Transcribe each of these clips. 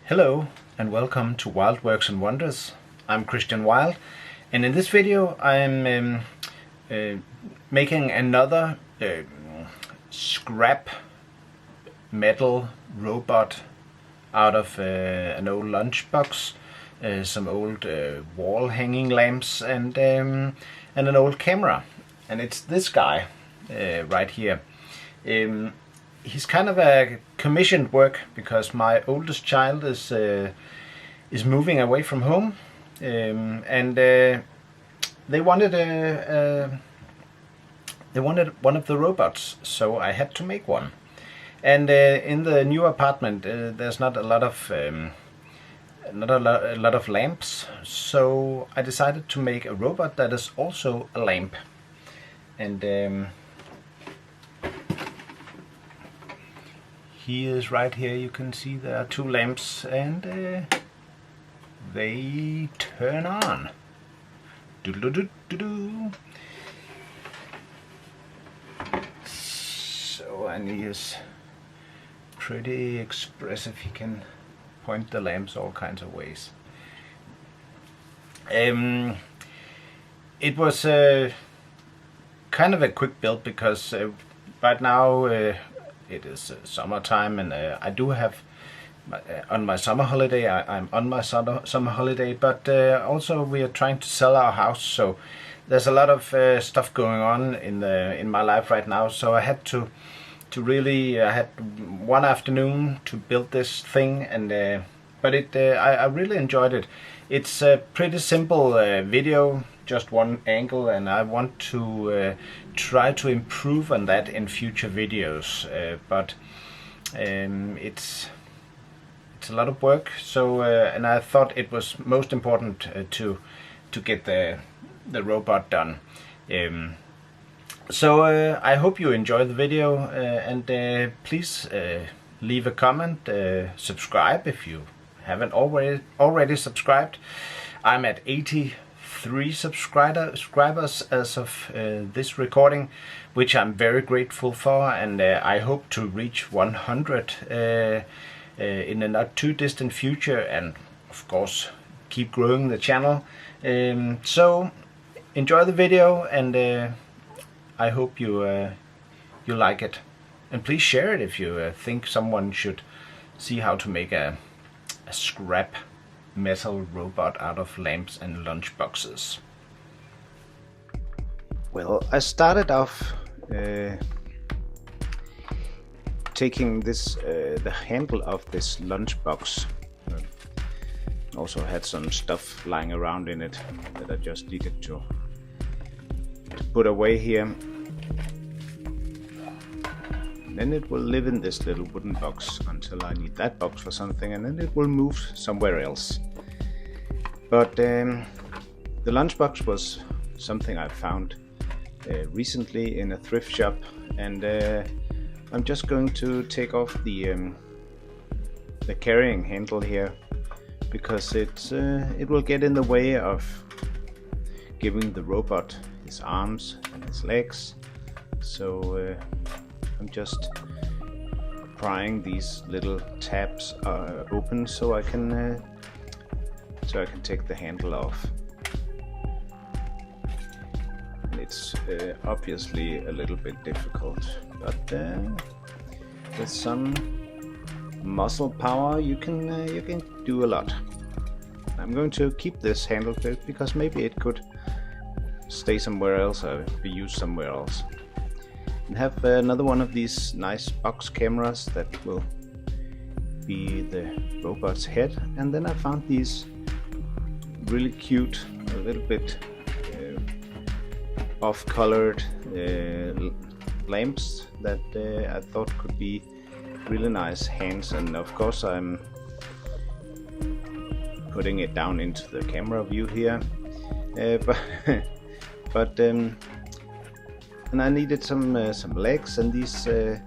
Hello and welcome to Wild Works and Wonders. I'm Christian Wild, and in this video I'm making another scrap metal robot out of an old lunchbox, some old wall hanging lamps, and an old camera. And it's this guy right here. He's kind of a commissioned work because my oldest child is moving away from home, and they wanted one of the robots, so I had to make one. And in the new apartment, there's not a lot of lamps, so I decided to make a robot that is also a lamp. And he is right here. You can see there are two lamps, and they turn on. Doodle-doo-doo-doo-doo. So, and he is pretty expressive. He can point the lamps all kinds of ways. It was kind of a quick build because right now it is summertime, and I do have on my summer holiday. I'm on my summer holiday, but also we are trying to sell our house, so there's a lot of stuff going on in my life right now. So I had to really I had one afternoon to build this thing, and but I really enjoyed it. It's a pretty simple video, just one angle, and I want to try to improve on that in future videos, but it's a lot of work, so and I thought it was most important to get the robot done. So I hope you enjoy the video, and please leave a comment, subscribe if you haven't already subscribed. I'm at 83 subscribers as of this recording, which I'm very grateful for, and I hope to reach 100 in a not too distant future, and of course keep growing the channel. So enjoy the video, and I hope you like it, and please share it if you think someone should see how to make a scrap metal robot out of lamps and lunchboxes. Well, I started off taking this the handle of this lunchbox. Also had some stuff lying around in it that I just needed to put away here. Then it will live in this little wooden box until I need that box for something, and then it will move somewhere else. But the lunchbox was something I found recently in a thrift shop, and I'm just going to take off the carrying handle here, because it will get in the way of giving the robot his arms and his legs. So I'm just prying these little tabs open so I can take the handle off. And it's obviously a little bit difficult, but with some muscle power you can do a lot. I'm going to keep this handle clip because maybe it could stay somewhere else or be used somewhere else. And have another one of these nice box cameras that will be the robot's head. And then I found these really cute, a little bit off-colored lamps that I thought could be really nice hands. And of course I'm putting it down into the camera view here, but and I needed some legs, and these I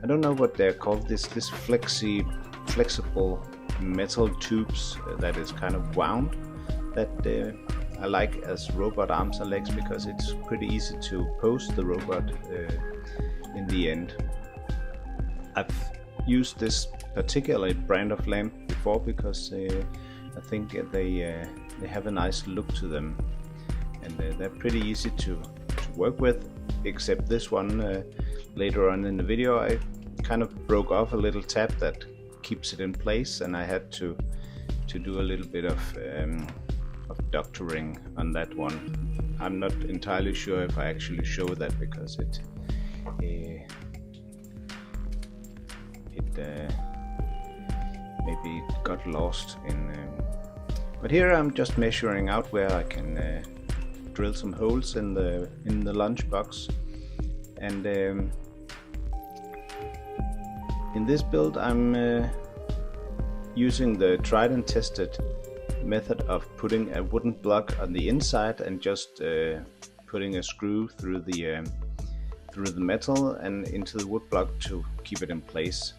don't know what they're called, this flexible metal tubes that is kind of wound, that I like as robot arms and legs because it's pretty easy to pose the robot in the end. I've used this particular brand of lamp before, because I think they have a nice look to them, and they're pretty easy to work with, except this one. Later on in the video I kind of broke off a little tab that keeps it in place, and I had to do a little bit of doctoring on that one. I'm not entirely sure if I actually show that, because it maybe it got lost in but here I'm just measuring out where I can drill some holes in the lunchbox, and in this build I'm using the tried and tested method of putting a wooden block on the inside and just putting a screw through the metal and into the wood block to keep it in place.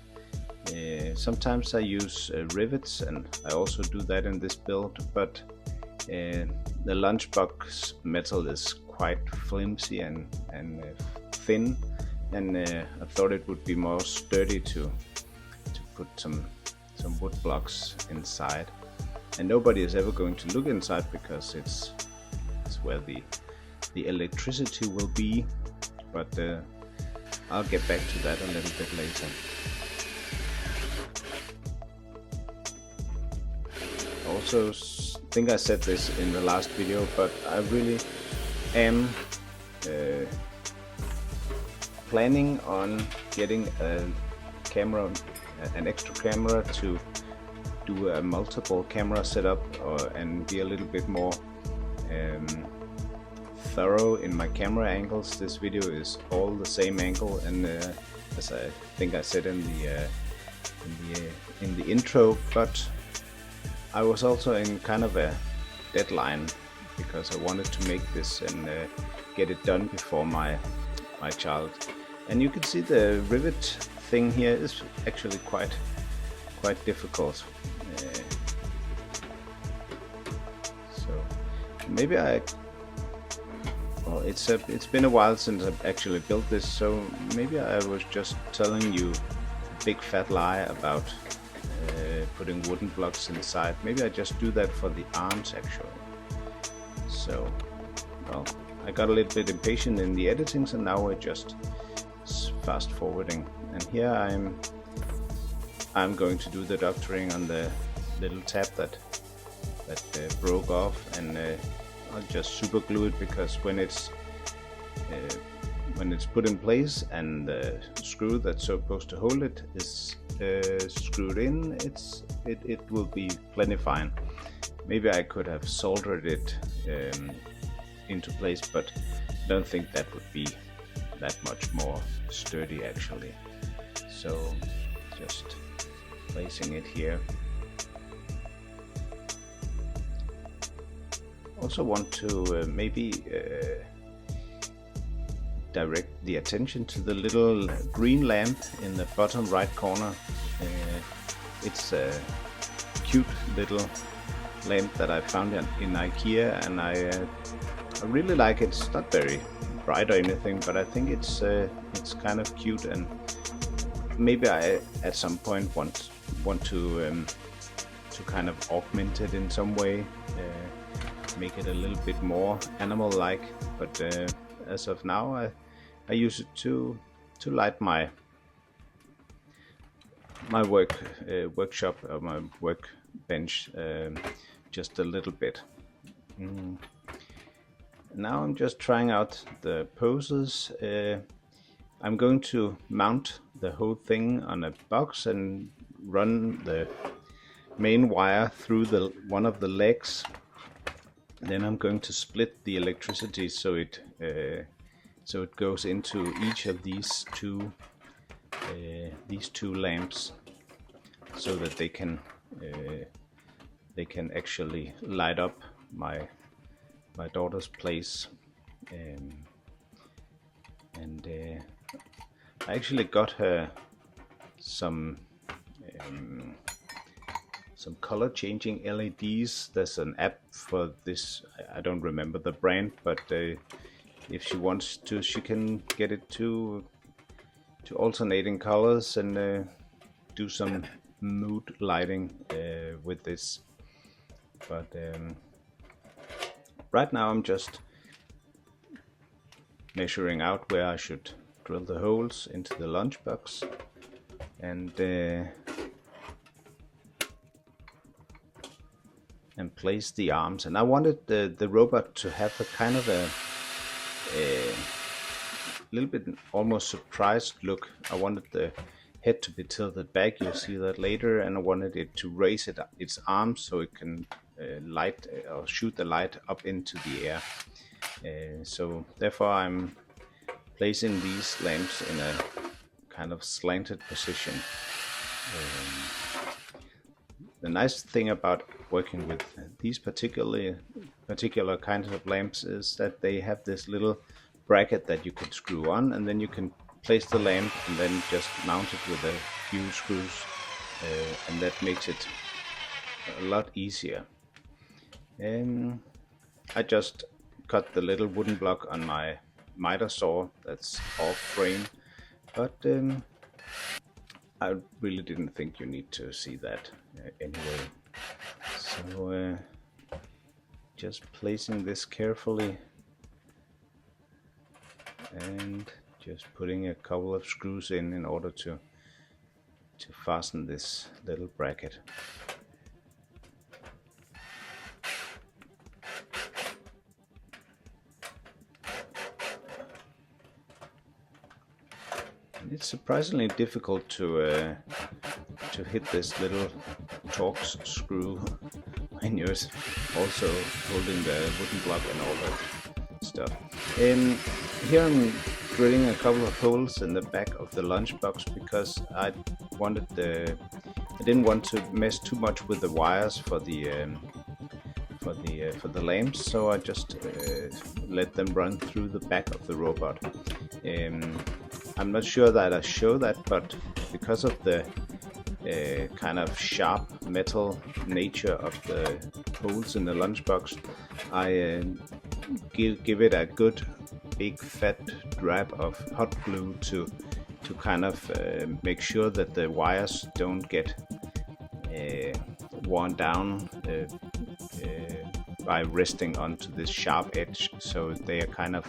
Sometimes I use rivets, and I also do that in this build, but the lunchbox metal is quite flimsy and thin, and I thought it would be more sturdy to put some wood blocks inside. And nobody is ever going to look inside, because it's where the electricity will be, but I'll get back to that a little bit later. Also, think I said this in the last video, but I really am planning on getting a camera, an extra camera, to do a multiple camera setup and be a little bit more thorough in my camera angles. This video is all the same angle, and as I think I said in the intro, but I was also in kind of a deadline, because I wanted to make this and get it done before my child. And you can see the rivet thing here is actually quite difficult. So maybe well, it's been a while since I've actually built this, so maybe I was just telling you a big fat lie about putting wooden blocks inside. Maybe I just do that for the arms actually. So, well, I got a little bit impatient in the editing, so now we're just fast forwarding. And here I'm going to do the doctoring on the little tab that broke off, and I'll just super glue it, because when it's put in place and the screw that's supposed to hold it is screwed in, it will be plenty fine. Maybe I could have soldered it into place, but I don't think that would be that much more sturdy actually. So just placing it here. Also want to maybe direct the attention to the little green lamp in the bottom right corner. It's a cute little lamp that I found in IKEA, and I really like it. It's not very bright or anything, but I think it's kind of cute, and maybe I at some point want to kind of augment it in some way, make it a little bit more animal-like. But as of now, I use it to light my workshop or my workbench just a little bit. Now I'm just trying out the poses. I'm going to mount the whole thing on a box and run the main wire through one of the legs. Then I'm going to split the electricity so it goes into each of these two lamps, so that they can actually light up my daughter's place. And I actually got her some color changing LEDs. There's an app for this. I don't remember the brand, but if she wants to, she can get it to alternating colors and do some mood lighting with this, but right now I'm just measuring out where I should drill the holes into the lunchbox and place the arms. And I wanted the robot to have a kind of a little bit almost surprised look. I wanted the head to be tilted back, you'll see that later, and I wanted it to raise its arms so it can light or shoot the light up into the air. So therefore I'm placing these lamps in a kind of slanted position. The nice thing about working with these particular kinds of lamps is that they have this little bracket that you can screw on, and then you can place the lamp and then just mount it with a few screws, and that makes it a lot easier. I just cut the little wooden block on my miter saw that's off frame, but I really didn't think you need to see that anyway. So just placing this carefully and just putting a couple of screws in order to fasten this little bracket. It's surprisingly difficult to hit this little Torx screw when you're also holding the wooden block and all that stuff. Here I'm drilling a couple of holes in the back of the lunchbox because I didn't want to mess too much with the wires for the lamps, so I just let them run through the back of the robot. I'm not sure that I show that, but because of the kind of sharp metal nature of the holes in the lunchbox, I give it a good big fat dab of hot glue to kind of make sure that the wires don't get worn down by resting onto this sharp edge, so they are kind of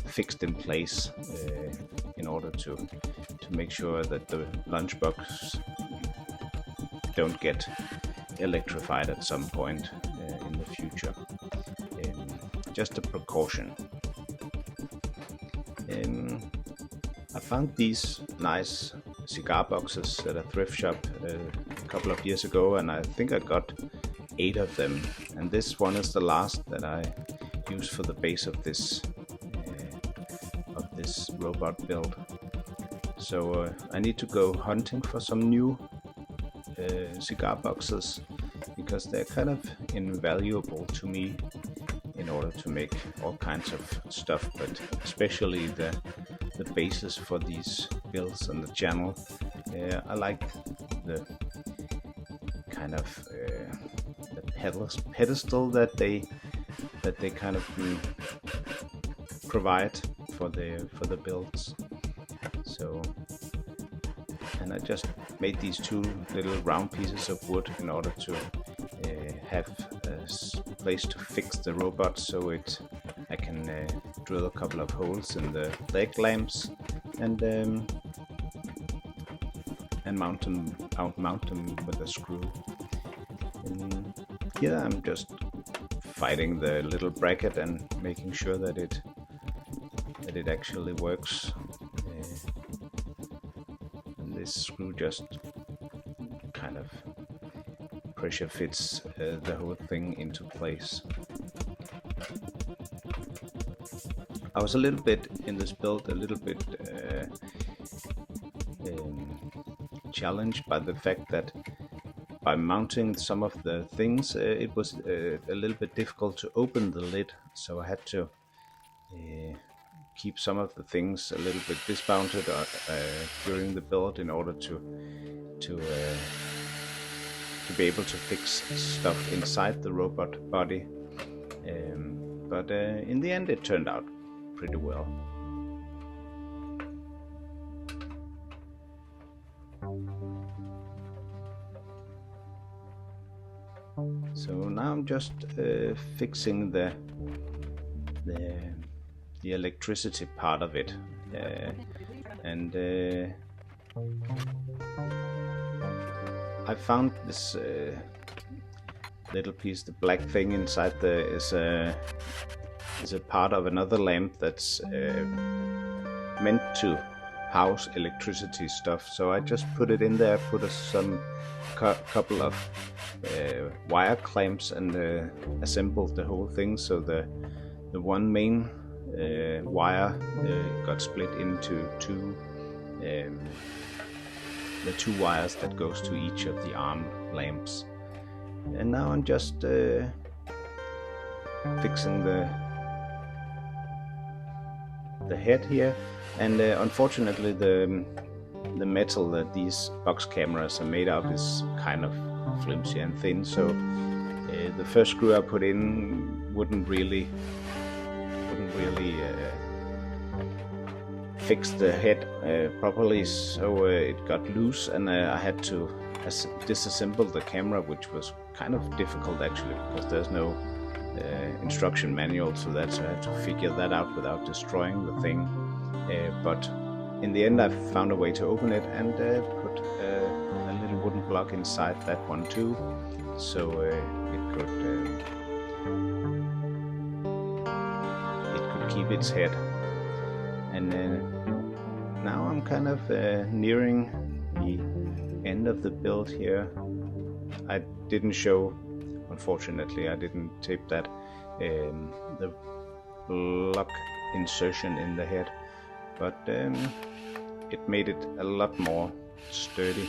fixed in place in order to make sure that the lunchbox don't get electrified at some point in the future. Just a precaution. I found these nice cigar boxes at a thrift shop a couple of years ago, and I think I got 8 of them, and this one is the last that I use for the base of this robot build. So I need to go hunting for some new cigar boxes, because they're kind of invaluable to me in order to make all kinds of stuff, but especially the bases for these builds on the channel. I like the kind of the pedestal that they kind of provide for the builds. So, and I just made these 2 little round pieces of wood in order to have a place to fix the robot, so I can drill a couple of holes in the leg lamps and mount them with a screw. And here I'm just fighting the little bracket and making sure that it actually works. And this screw just kind of pressure fits the whole thing into place. I was a little bit in this build, challenged by the fact that by mounting some of the things, it was a little bit difficult to open the lid, so I had to keep some of the things a little bit dismounted during the build in order to be able to fix stuff inside the robot body. But in the end it turned out pretty well. So now I'm just fixing the electricity part of it, and I found this little piece, the black thing inside is a part of another lamp that's meant to house electricity stuff. So I just put it in there, put some couple of wire clamps, and assembled the whole thing. So the one main wire got split into two, the two wires that goes to each of the arm lamps. And now I'm just fixing the head here, and unfortunately the metal that these box cameras are made of is kind of flimsy and thin, so the first screw I put in wouldn't really fix the head properly, so it got loose, and I had to disassemble the camera, which was kind of difficult actually, because there's no instruction manual to that, so I had to figure that out without destroying the thing. But in the end I found a way to open it and put a little wooden block inside that one too, so it could keep its head. And now I'm kind of nearing the end of the build here. I didn't show, unfortunately, I didn't tape that, the block insertion in the head, but it made it a lot more sturdy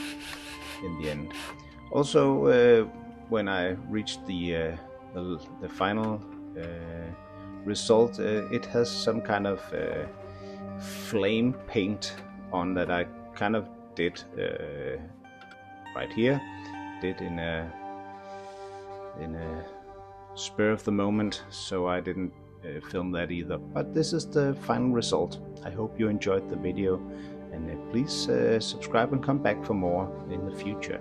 in the end. Also, when I reached the final result, it has some kind of flame paint on that I kind of did right here, did in a spur of the moment, so I didn't film that either. But this is the final result. I hope you enjoyed the video, and please subscribe and come back for more in the future.